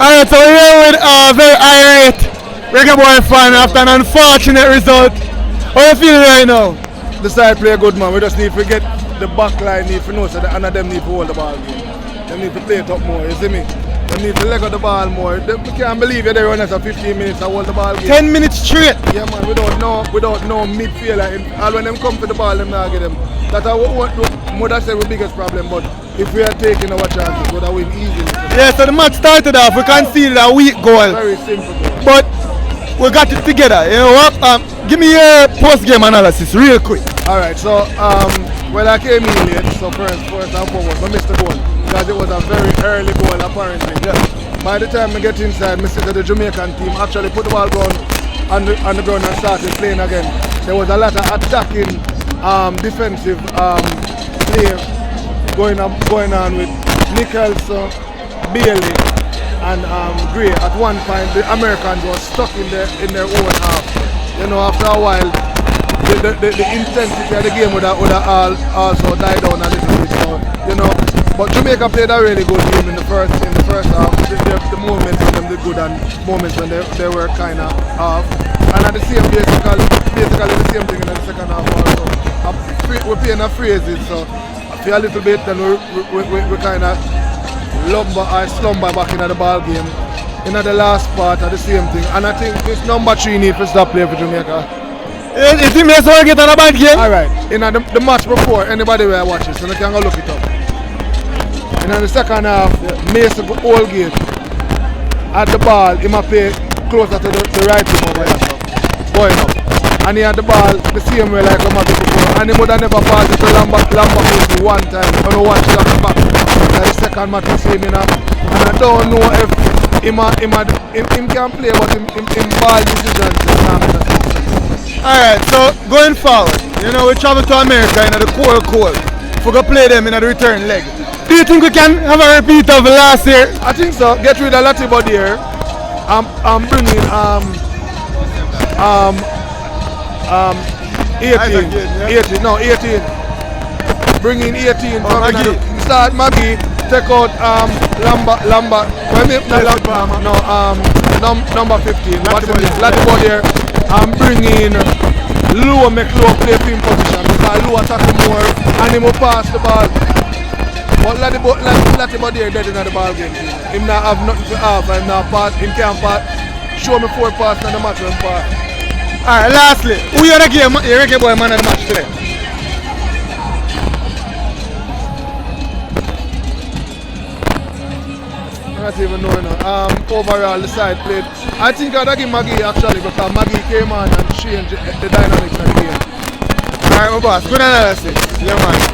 Alright, so we're here with very irate Reggae Boy fan after an unfortunate result. How you feeling right now? The side play good, man. We just need to get the back line, need to know so that none of them need to hold the ball game. They need to play it up more, you see me? They need to leg out the ball more. We can't believe they run us for 15 minutes and hold the ball game. 10 minutes straight. Yeah, man, without no midfielder. All when them come to the ball, them not get them. That's what say the biggest problem, but if we are taking our chances, we would win easily. Yeah, so the match started off, we conceded a weak goal. Very simple goal. But we got it together. You know what? Give me your post-game analysis real quick. Alright, so well, I came in late, so first and foremost, I missed the goal because it was a very early goal apparently. Yeah. By the time I get inside, I see that the Jamaican team actually put the ball down on the ground and started playing again. There was a lot of attacking, defensive play going on with Nicholson, Bailey, and Gray. At one point, the Americans were stuck in their own half. You know, after a while, the intensity of the game would also die down a little bit. So, you know, but Jamaica played a really good game in the first half. The moments when them did good and moments when they were kind of off. And at the same basically the same thing in the second half also. We're playing a phrases, so I feel a little bit then we kind of slumber back into the ball game. In the last part of the same thing. And I think this number 3 needs to stop playing for Jamaica. You think that's how get on a bad game? Alright, in the match before, anybody will watch it, so they can go look it up. In the second half, Mason Oldgate at the ball, he might play closer to the right wing over there, so going up. And he had the ball the same way like I'm before, and he would have never passed it to Lambert one time, or one shot back. And the second match we see him in, and I don't know if him can play, but him ball decisions. Alright, so going forward, you know, we travel to America in the cold. If we go play them in the return leg. Do you think we can have a repeat of last year? I think so. Get rid of Latibo there. I'm bringing 18. Bringing 18. Start Maggie. Take out Lambert. Number 15. Latibo there. I'm bringing Lou and make Lou play pin position because Lou attack more and he will pass the ball. But Latibo there dead in the ball game. Him not have nothing to offer, him not pass, him can't pass. Show me 4 passes in the match when pass. Alright, lastly, who you the game, your Reggae Boy man of the match today? I don't even know. Overall, the side played. I think I'd give Maggie actually because Maggie came on and changed the dynamics of the game. Alright, my boss, good analysis. Yeah, man.